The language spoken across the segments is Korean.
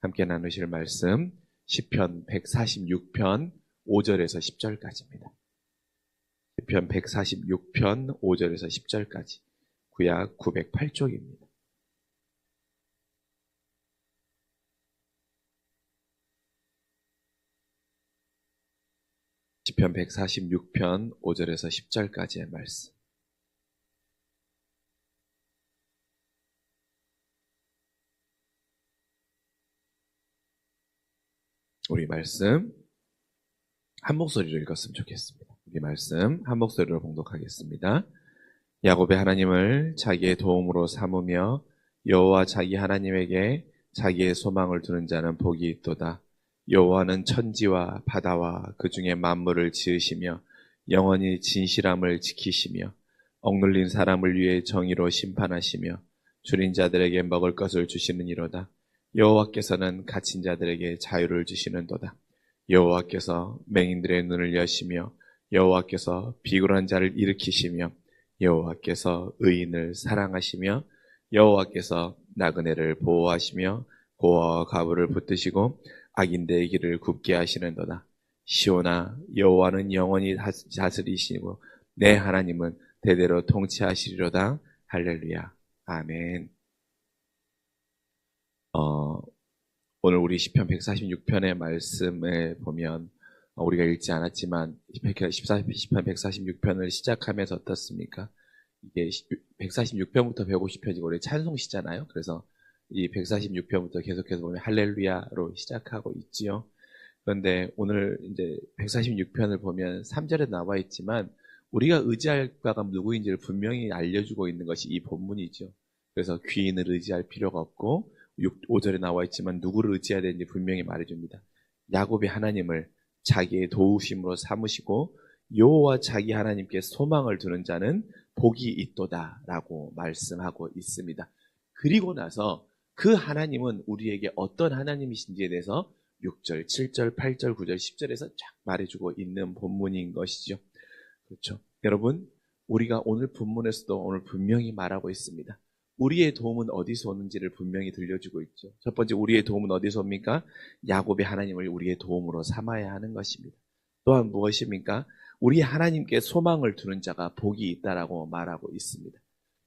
함께 나누실 말씀 시편 146편 5절에서 10절까지입니다. 시편 146편 5절에서 10절까지 구약 908쪽입니다. 시편 146편 5절에서 10절까지의 말씀. 우리 말씀 한 목소리로 읽었으면 좋겠습니다. 우리 말씀 한 목소리로 봉독하겠습니다. 야곱의 하나님을 자기의 도움으로 삼으며 여호와 자기 하나님에게 자기의 소망을 두는 자는 복이 있도다. 여호와는 천지와 바다와 그 중에 만물을 지으시며 영원히 진실함을 지키시며 억눌린 사람을 위해 정의로 심판하시며 줄인 자들에게 먹을 것을 주시느니로다. 여호와께서는 갇힌 자들에게 자유를 주시는도다. 여호와께서 맹인들의 눈을 여시며 여호와께서 비굴한 자를 일으키시며 여호와께서 의인을 사랑하시며 여호와께서 나그네를 보호하시며 고아와 과부를 붙드시고 악인들의 길을 굽게 하시는도다. 시온아, 여호와는 영원히 다스리시고 내 하나님은 대대로 통치하시리로다. 할렐루야. 아멘. 오늘 우리 시편 146편의 말씀을 보면 우리가 읽지 않았지만 시편 146편을 시작하면서 어떻습니까? 이게 146편부터 150편이고 우리 찬송시잖아요. 그래서 이 146편부터 계속해서 보면 할렐루야로 시작하고 있지요. 그런데 오늘 이제 146편을 보면 3절에 나와 있지만 우리가 의지할 바가 누구인지를 분명히 알려주고 있는 것이 이 본문이죠. 그래서 귀인을 의지할 필요가 없고 5절에 나와 있지만 누구를 의지해야 되는지 분명히 말해줍니다. 야곱의 하나님을 자기의 도우심으로 삼으시고 여호와 자기 하나님께 소망을 두는 자는 복이 있도다 라고 말씀하고 있습니다. 그리고 나서 그 하나님은 우리에게 어떤 하나님이신지에 대해서 6절, 7절, 8절, 9절, 10절에서 쫙 말해주고 있는 본문인 것이죠. 그렇죠. 여러분, 우리가 오늘 본문에서도 오늘 분명히 말하고 있습니다. 우리의 도움은 어디서 오는지를 분명히 들려주고 있죠. 첫 번째, 우리의 도움은 어디서 옵니까? 야곱의 하나님을 우리의 도움으로 삼아야 하는 것입니다. 또한 무엇입니까? 우리 하나님께 소망을 두는 자가 복이 있다라고 말하고 있습니다.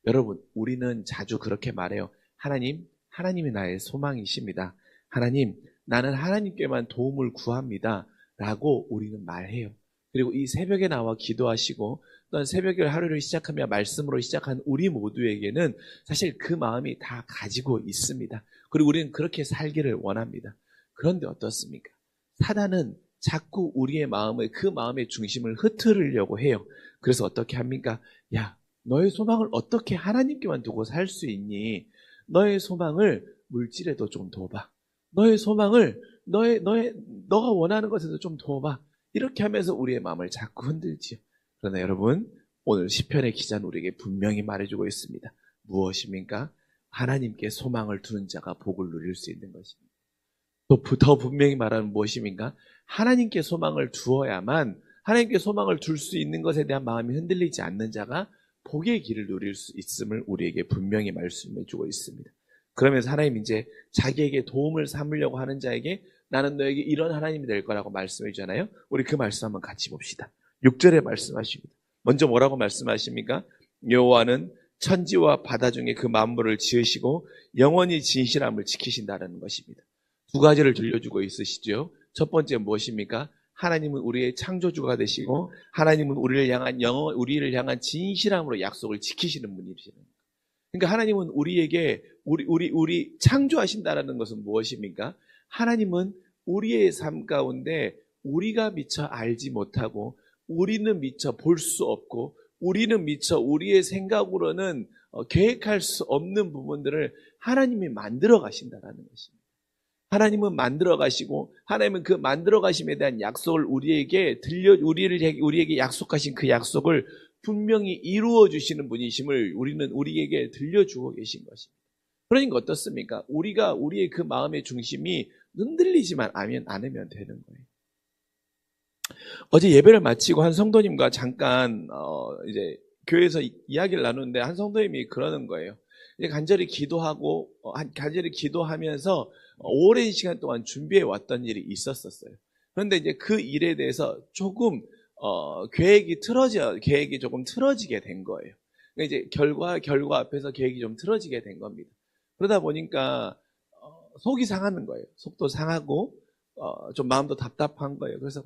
여러분, 우리는 자주 그렇게 말해요. 하나님이 나의 소망이십니다. 하나님, 나는 하나님께만 도움을 구합니다. 라고 우리는 말해요. 그리고 이 새벽에 나와 기도하시고 또한 새벽에 하루를 시작하며 말씀으로 시작한 우리 모두에게는 사실 그 마음이 다 가지고 있습니다. 그리고 우리는 그렇게 살기를 원합니다. 그런데 어떻습니까? 사단은 자꾸 우리의 마음을, 그 마음의 중심을 흐트리려고 해요. 그래서 어떻게 합니까? 야, 너의 소망을 어떻게 하나님께만 두고 살 수 있니? 너의 소망을 물질에도 좀 둬봐. 너의 소망을 너가 원하는 것에도 좀 둬봐. 이렇게 하면서 우리의 마음을 자꾸 흔들지요. 그러나 여러분, 오늘 시편의 기자는 우리에게 분명히 말해주고 있습니다. 무엇입니까? 하나님께 소망을 두는 자가 복을 누릴 수 있는 것입니다. 또 더 분명히 말하는 무엇입니까? 하나님께 소망을 두어야만 하나님께 소망을 둘 수 있는 것에 대한 마음이 흔들리지 않는 자가 복의 길을 누릴 수 있음을 우리에게 분명히 말씀해주고 있습니다. 그러면서 하나님 이제 자기에게 도움을 삼으려고 하는 자에게 나는 너에게 이런 하나님이 될 거라고 말씀해 주잖아요. 우리 그 말씀 한번 같이 봅시다. 6절에 말씀하십니다. 먼저 뭐라고 말씀하십니까? 여호와는 천지와 바다 중에 그 만물을 지으시고 영원히 진실함을 지키신다는 것입니다. 두 가지를 들려주고 있으시죠. 첫 번째 무엇입니까? 하나님은 우리의 창조주가 되시고 하나님은 우리를 향한 진실함으로 약속을 지키시는 분이시는 거예요. 그러니까 하나님은 우리에게 우리 창조하신다라는 것은 무엇입니까? 하나님은 우리의 삶 가운데 우리가 미처 알지 못하고 우리는 미처 볼 수 없고 우리는 미처 우리의 생각으로는 계획할 수 없는 부분들을 하나님이 만들어 가신다라는 것입니다. 하나님은 만들어 가시고 하나님은 그 만들어 가심에 대한 약속을 우리에게 우리에게 약속하신 그 약속을 분명히 이루어 주시는 분이심을 우리에게 들려주고 계신 것입니다. 그러니까 어떻습니까? 우리의 그 마음의 중심이 흔들리지만 않으면 되는 거예요. 어제 예배를 마치고 한 성도님과 잠깐 이제 교회에서 이야기를 나누는데 한 성도님이 그러는 거예요. 이제 간절히 기도하면서 오랜 시간 동안 준비해 왔던 일이 있었어요. 그런데 이제 그 일에 대해서 조금 계획이 조금 틀어지게 된 거예요. 그러니까 이제 결과 앞에서 계획이 좀 틀어지게 된 겁니다. 그러다 보니까 속이 상하는 거예요. 속도 상하고 좀 마음도 답답한 거예요. 그래서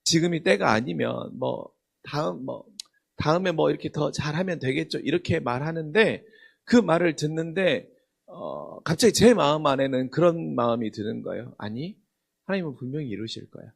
지금이 때가 아니면 다음에 이렇게 더 잘하면 되겠죠. 이렇게 말하는데 그 말을 듣는데 갑자기 제 마음 안에는 그런 마음이 드는 거예요. 아니, 하나님은 분명히 이루실 거야.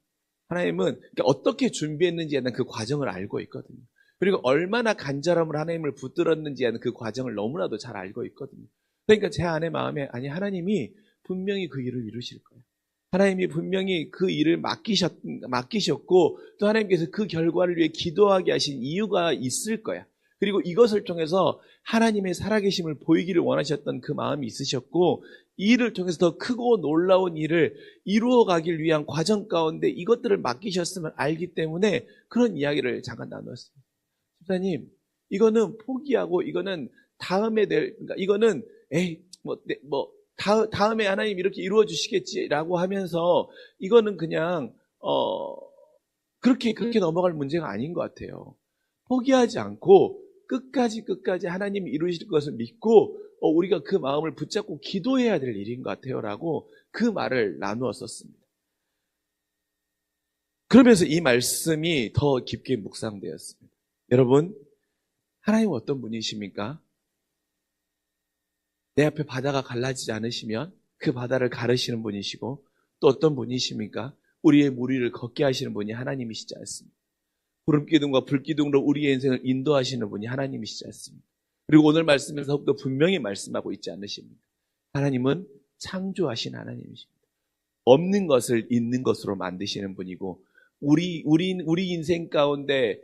하나님은 그러니까 어떻게 준비했는지에 대한 그 과정을 알고 있거든요. 그리고 얼마나 간절함을 하나님을 붙들었는지에 대한 그 과정을 너무나도 잘 알고 있거든요. 그러니까 제 안의 마음에 아니 하나님이 분명히 그 일을 이루실 거예요. 하나님이 분명히 그 일을 맡기셨고 또 하나님께서 그 결과를 위해 기도하게 하신 이유가 있을 거야. 그리고 이것을 통해서 하나님의 살아계심을 보이기를 원하셨던 그 마음이 있으셨고 이 일을 통해서 더 크고 놀라운 일을 이루어가길 위한 과정 가운데 이것들을 맡기셨음을 알기 때문에 그런 이야기를 잠깐 나눴습니다. 집사님, 이거는 포기하고 이거는 그러니까 이거는 다음에 하나님 이렇게 이루어 주시겠지라고 하면서 이거는 그냥 그렇게 넘어갈 문제가 아닌 것 같아요. 포기하지 않고 끝까지 하나님이 이루실 것을 믿고 우리가 그 마음을 붙잡고 기도해야 될 일인 것 같아요라고 그 말을 나누었었습니다. 그러면서 이 말씀이 더 깊게 묵상되었습니다. 여러분, 하나님은 어떤 분이십니까? 내 앞에 바다가 갈라지지 않으시면 그 바다를 가르시는 분이시고 또 어떤 분이십니까? 우리의 무리를 걷게 하시는 분이 하나님이시지 않습니까? 구름기둥과 불기둥으로 우리의 인생을 인도하시는 분이 하나님이시지 않습니까? 그리고 오늘 말씀에서 더욱더 분명히 말씀하고 있지 않으십니까? 하나님은 창조하신 하나님이십니다. 없는 것을 있는 것으로 만드시는 분이고 우리 인생 가운데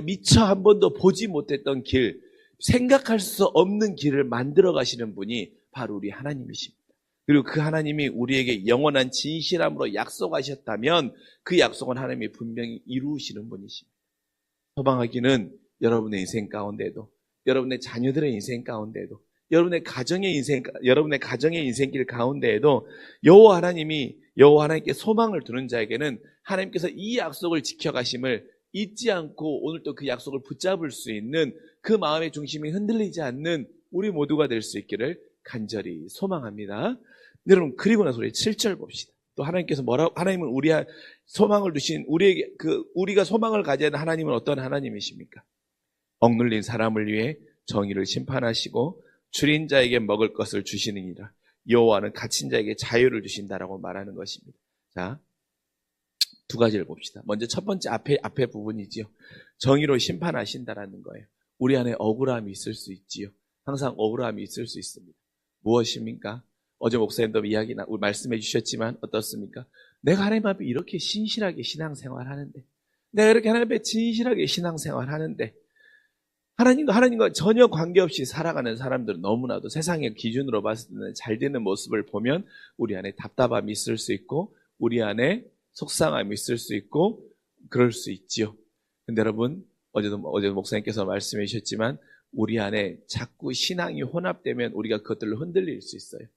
미처 한 번도 보지 못했던 길, 생각할 수 없는 길을 만들어 가시는 분이 바로 우리 하나님이십니다. 그리고 그 하나님이 우리에게 영원한 진실함으로 약속하셨다면 그 약속은 하나님이 분명히 이루시는 분이십니다. 소망하기는 여러분의 인생 가운데도, 여러분의 자녀들의 인생 가운데도, 여러분의 가정의 인생길 가운데에도 여호와 하나님께 소망을 두는 자에게는 하나님께서 이 약속을 지켜가심을 잊지 않고 오늘 또 그 약속을 붙잡을 수 있는 그 마음의 중심이 흔들리지 않는 우리 모두가 될 수 있기를 간절히 소망합니다. 여러분, 그리고 나서 우리 7절 봅시다. 또 하나님께서 하나님은 소망을 두신 우리가 소망을 가져야 하는 하나님은 어떤 하나님이십니까? 억눌린 사람을 위해 정의를 심판하시고 줄인 자에게 먹을 것을 주시느니라. 여호와는 갇힌 자에게 자유를 주신다라고 말하는 것입니다. 자, 두 가지를 봅시다. 먼저 첫 번째 앞에 부분이지요. 정의로 심판하신다라는 거예요. 우리 안에 억울함이 있을 수 있지요. 항상 억울함이 있을 수 있습니다. 무엇입니까? 어제 목사님도 말씀해 주셨지만 어떻습니까? 내가 하나님 앞에 이렇게 신실하게 신앙생활 하는데, 내가 이렇게 하나님 앞에 진실하게 신앙생활 하는데, 하나님과 전혀 관계없이 살아가는 사람들은 너무나도 세상의 기준으로 봤을 때는 잘 되는 모습을 보면 우리 안에 답답함이 있을 수 있고, 우리 안에 속상함이 있을 수 있고, 그럴 수 있지요. 근데 여러분, 어제도 목사님께서 말씀해 주셨지만, 우리 안에 자꾸 신앙이 혼합되면 우리가 그것들로 흔들릴 수 있어요.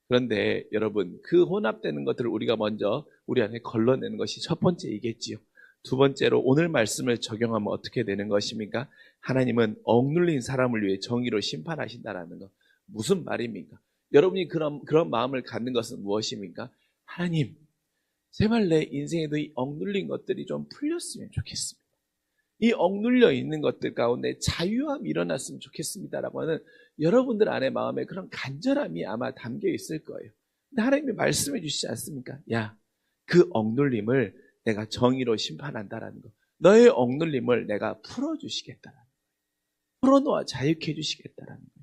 그런데 여러분, 그 혼합되는 것들을 우리가 먼저 우리 안에 걸러내는 것이 첫 번째이겠지요. 두 번째로 오늘 말씀을 적용하면 어떻게 되는 것입니까? 하나님은 억눌린 사람을 위해 정의로 심판하신다라는 것. 무슨 말입니까? 여러분이 그런 마음을 갖는 것은 무엇입니까? 하나님, 제발 내 인생에도 이 억눌린 것들이 좀 풀렸으면 좋겠습니다. 이 억눌려 있는 것들 가운데 자유함이 일어났으면 좋겠습니다라고 하는 여러분들 안에 마음에 그런 간절함이 아마 담겨 있을 거예요. 근데 하나님이 말씀해 주시지 않습니까? 야, 그 억눌림을 내가 정의로 심판한다라는 거. 너의 억눌림을 내가 풀어주시겠다라는 거. 풀어놓아 자유케 해주시겠다라는 거.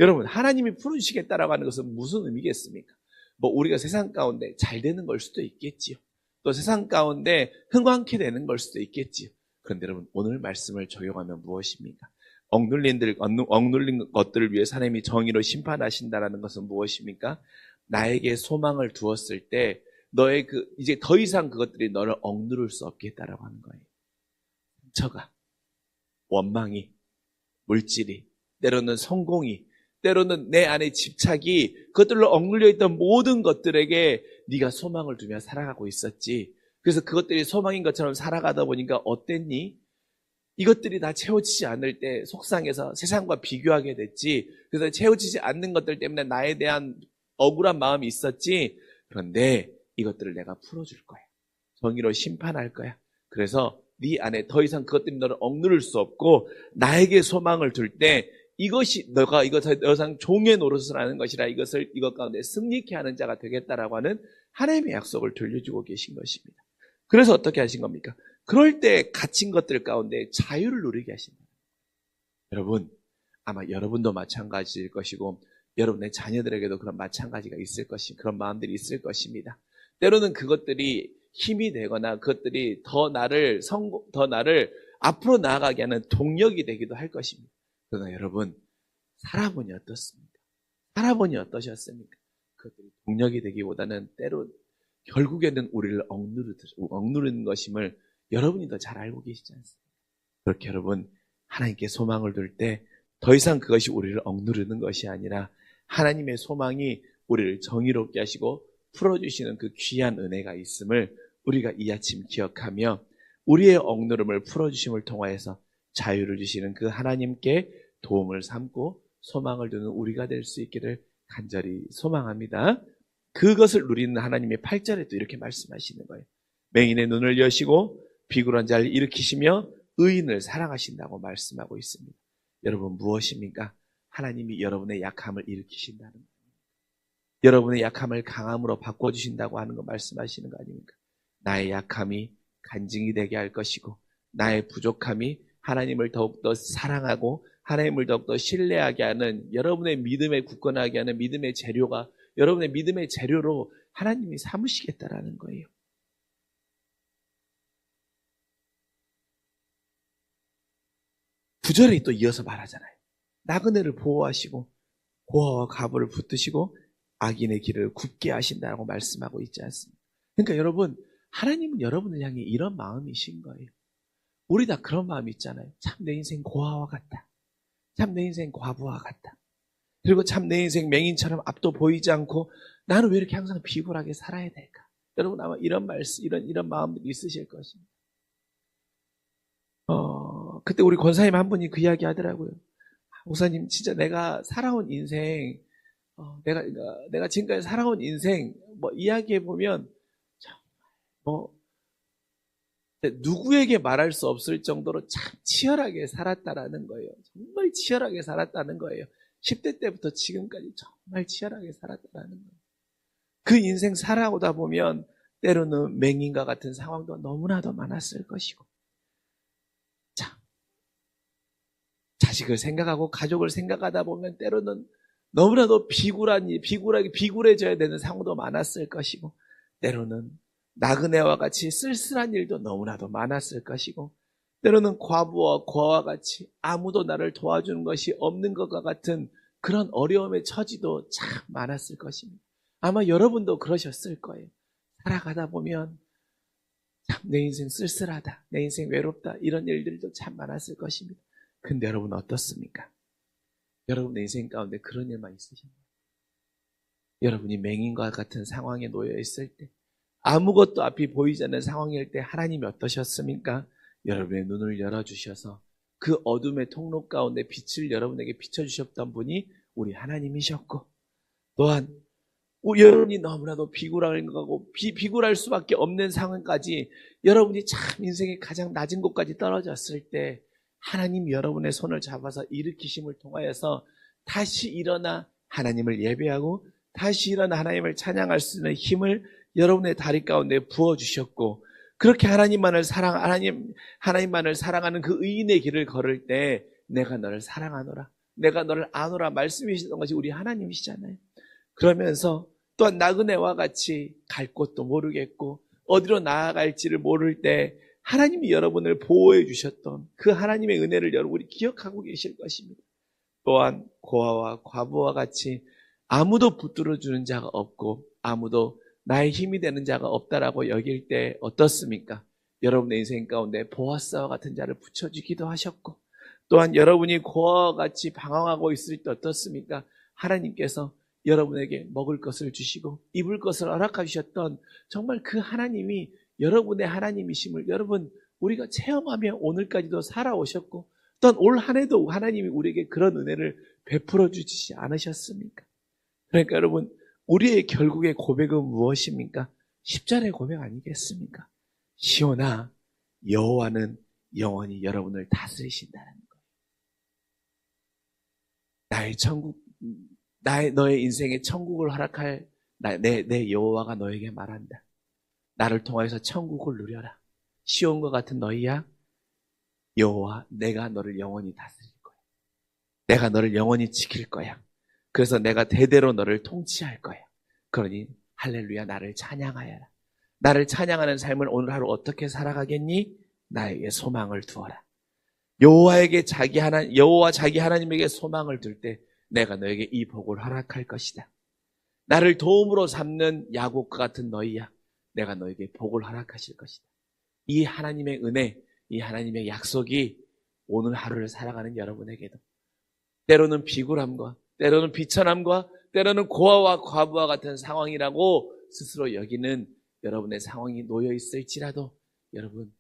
여러분, 하나님이 풀어주시겠다라고 하는 것은 무슨 의미겠습니까? 우리가 세상 가운데 잘 되는 걸 수도 있겠지요. 또 세상 가운데 흥왕케 되는 걸 수도 있겠지요. 그런데 여러분, 오늘 말씀을 적용하면 무엇입니까? 억눌린 것들을 위해 하나님이 정의로 심판하신다라는 것은 무엇입니까? 나에게 소망을 두었을 때 너의 이제 더 이상 그것들이 너를 억누를 수 없겠다라고 하는 거예요. 상처가, 원망이, 물질이, 때로는 성공이, 때로는 내 안에 집착이 그것들로 억눌려 있던 모든 것들에게 네가 소망을 두며 살아가고 있었지. 그래서 그것들이 소망인 것처럼 살아가다 보니까 어땠니? 이것들이 다 채워지지 않을 때 속상해서 세상과 비교하게 됐지. 그래서 채워지지 않는 것들 때문에 나에 대한 억울한 마음이 있었지. 그런데 이것들을 내가 풀어줄 거야. 정의로 심판할 거야. 그래서 네 안에 더 이상 그것 때문에 너를 억누를 수 없고 나에게 소망을 둘 때 이것이 너가 이것 더 이상 종의 노릇을 하는 것이라 이것 가운데 승리케 하는 자가 되겠다라고 하는 하나님의 약속을 들려주고 계신 것입니다. 그래서 어떻게 하신 겁니까? 그럴 때 갇힌 것들 가운데 자유를 누리게 하신다. 여러분, 아마 여러분도 마찬가지일 것이고 여러분의 자녀들에게도 그런 마찬가지가 있을 그런 마음들이 있을 것입니다. 때로는 그것들이 힘이 되거나 그것들이 더 나를 앞으로 나아가게 하는 동력이 되기도 할 것입니다. 그러나 여러분, 살아보니 어떻습니까? 살아보니 어떠셨습니까? 그것들이 동력이 되기보다는 때로 결국에는 우리를 억누르는 것임을 여러분이 더 잘 알고 계시지 않습니까? 그렇게 여러분, 하나님께 소망을 둘 때 더 이상 그것이 우리를 억누르는 것이 아니라 하나님의 소망이 우리를 정의롭게 하시고 풀어주시는 그 귀한 은혜가 있음을 우리가 이 아침 기억하며 우리의 억누름을 풀어주심을 통하여서 자유를 주시는 그 하나님께 도움을 삼고 소망을 두는 우리가 될 수 있기를 간절히 소망합니다. 그것을 누리는 하나님의 8절에 또 이렇게 말씀하시는 거예요. 맹인의 눈을 여시고 비굴한 자를 일으키시며 의인을 사랑하신다고 말씀하고 있습니다. 여러분 무엇입니까? 하나님이 여러분의 약함을 일으키신다는 거예요. 여러분의 약함을 강함으로 바꿔주신다고 하는 거 말씀하시는 거 아닙니까? 나의 약함이 간증이 되게 할 것이고 나의 부족함이 하나님을 더욱더 사랑하고 하나님을 더욱더 신뢰하게 하는 여러분의 믿음에 굳건하게 하는 믿음의 재료가 여러분의 믿음의 재료로 하나님이 삼으시겠다라는 거예요. 구절에 또 이어서 말하잖아요. 나그네를 보호하시고 고아와 과부를 붙드시고 악인의 길을 굽게 하신다고 말씀하고 있지 않습니까? 그러니까 여러분, 하나님은 여러분을 향해 이런 마음이신 거예요. 우리 다 그런 마음이 있잖아요. 참 내 인생 고아와 같다. 참 내 인생 과부와 같다. 그리고 참 내 인생 맹인처럼 앞도 보이지 않고 나는 왜 이렇게 항상 비굴하게 살아야 될까? 여러분 아마 이런 마음들이 있으실 것입니다. 그때 우리 권사님 한 분이 그 이야기 하더라고요. 목사님, 진짜 내가 살아온 인생, 내가 지금까지 살아온 인생, 이야기해 보면, 누구에게 말할 수 없을 정도로 참 치열하게 살았다라는 거예요. 정말 치열하게 살았다는 거예요. 10대 때부터 지금까지 정말 치열하게 살았다라는 거예요. 그 인생 살아오다 보면, 때로는 맹인과 같은 상황도 너무나도 많았을 것이고, 자식을 생각하고 가족을 생각하다 보면 때로는 너무나도 비굴해져야 되는 상황도 많았을 것이고 때로는 나그네와 같이 쓸쓸한 일도 너무나도 많았을 것이고 때로는 과부와 고아와 같이 아무도 나를 도와주는 것이 없는 것과 같은 그런 어려움의 처지도 참 많았을 것입니다. 아마 여러분도 그러셨을 거예요. 살아가다 보면 참 내 인생 쓸쓸하다, 내 인생 외롭다 이런 일들도 참 많았을 것입니다. 근데 여러분 어떻습니까? 여러분의 인생 가운데 그런 일만 있으신가요? 여러분이 맹인과 같은 상황에 놓여 있을 때 아무것도 앞이 보이지 않는 상황일 때 하나님이 어떠셨습니까? 여러분의 눈을 열어주셔서 그 어둠의 통로 가운데 빛을 여러분에게 비춰주셨던 분이 우리 하나님이셨고 또한 여러분이 너무나도 비굴할 수밖에 없는 상황까지 여러분이 참 인생의 가장 낮은 곳까지 떨어졌을 때 하나님이 여러분의 손을 잡아서 일으키심을 통하여서 다시 일어나 하나님을 예배하고 다시 일어나 하나님을 찬양할 수 있는 힘을 여러분의 다리 가운데 부어주셨고 그렇게 하나님만을 사랑하는 그 의인의 길을 걸을 때 내가 너를 사랑하노라 내가 너를 아노라 말씀이시던 것이 우리 하나님이시잖아요. 그러면서 또한 나그네와 같이 갈 곳도 모르겠고 어디로 나아갈지를 모를 때 하나님이 여러분을 보호해 주셨던 그 하나님의 은혜를 여러분이 기억하고 계실 것입니다. 또한 고아와 과부와 같이 아무도 붙들어 주는 자가 없고 아무도 나의 힘이 되는 자가 없다라고 여길 때 어떻습니까? 여러분의 인생 가운데 보아스와 같은 자를 붙여주기도 하셨고 또한 여러분이 고아와 같이 방황하고 있을 때 어떻습니까? 하나님께서 여러분에게 먹을 것을 주시고 입을 것을 허락하셨던 정말 그 하나님이 여러분의 하나님이심을 여러분 우리가 체험하며 오늘까지도 살아오셨고 또한 올 한 해도 하나님이 우리에게 그런 은혜를 베풀어 주시지 않으셨습니까? 그러니까 여러분 우리의 결국의 고백은 무엇입니까? 10절의 고백 아니겠습니까? 시온아 여호와는 영원히 여러분을 다스리신다는 거예요. 나의 천국, 너의 인생의 천국을 허락할 내 여호와가 너에게 말한다. 나를 통해서 천국을 누려라. 시온과 같은 너희야 여호와 내가 너를 영원히 다스릴 거야. 내가 너를 영원히 지킬 거야. 그래서 내가 대대로 너를 통치할 거야. 그러니 할렐루야 나를 찬양하여라. 나를 찬양하는 삶을 오늘 하루 어떻게 살아가겠니? 나에게 소망을 두어라. 여호와 자기 하나님에게 소망을 둘 때 내가 너에게 이 복을 허락할 것이다. 나를 도움으로 삼는 야곱과 같은 너희야. 내가 너에게 복을 허락하실 것이다. 이 하나님의 은혜, 이 하나님의 약속이 오늘 하루를 살아가는 여러분에게도 때로는 비굴함과 때로는 비천함과 때로는 고아와 과부와 같은 상황이라고 스스로 여기는 여러분의 상황이 놓여 있을지라도 여러분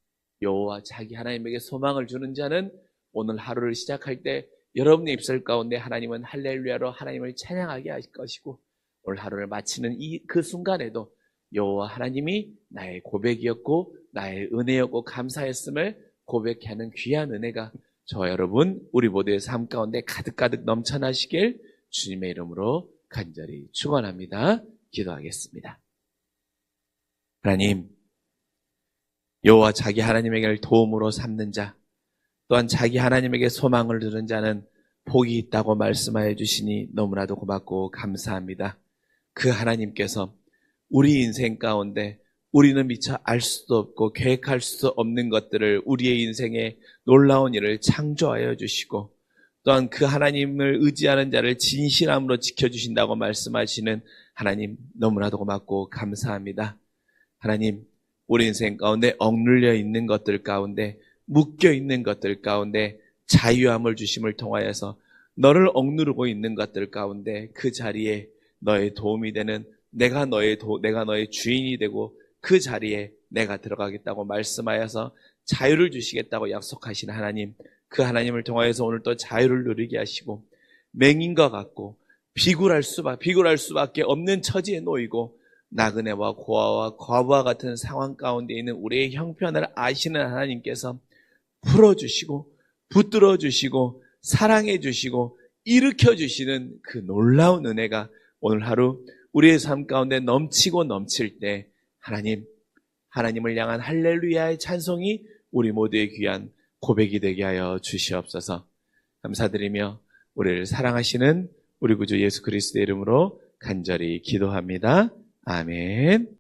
여호와 자기 하나님에게 소망을 주는 자는 오늘 하루를 시작할 때 여러분의 입술 가운데 하나님은 할렐루야로 하나님을 찬양하게 하실 것이고 오늘 하루를 마치는 그 순간에도 여호와 하나님이 나의 고백이었고 나의 은혜였고 감사했음을 고백하는 귀한 은혜가 저와 여러분 우리 모두의 삶 가운데 가득가득 넘쳐나시길 주님의 이름으로 간절히 축원합니다. 기도하겠습니다. 하나님, 여호와 자기 하나님에게 도움으로 삼는 자, 또한 자기 하나님에게 소망을 두는 자는 복이 있다고 말씀하여 주시니 너무나도 고맙고 감사합니다. 그 하나님께서 우리 인생 가운데 우리는 미처 알 수도 없고 계획할 수도 없는 것들을 우리의 인생에 놀라운 일을 창조하여 주시고 또한 그 하나님을 의지하는 자를 진실함으로 지켜주신다고 말씀하시는 하나님 너무나도 고맙고 감사합니다. 하나님, 우리 인생 가운데 억눌려 있는 것들 가운데 묶여 있는 것들 가운데 자유함을 주심을 통하여서 너를 억누르고 있는 것들 가운데 그 자리에 너의 도움이 되는 내가 너의 주인이 되고 그 자리에 내가 들어가겠다고 말씀하여서 자유를 주시겠다고 약속하신 하나님, 그 하나님을 통하여서 오늘 또 자유를 누리게 하시고 맹인과 같고 비굴할 수밖에 없는 처지에 놓이고 나그네와 고아와 과부와 같은 상황 가운데 있는 우리의 형편을 아시는 하나님께서 풀어주시고 붙들어 주시고 사랑해 주시고 일으켜 주시는 그 놀라운 은혜가 오늘 하루 우리의 삶 가운데 넘치고 넘칠 때 하나님을 향한 할렐루야의 찬송이 우리 모두의 귀한 고백이 되게 하여 주시옵소서. 감사드리며 우리를 사랑하시는 우리 구주 예수 그리스도의 이름으로 간절히 기도합니다. 아멘.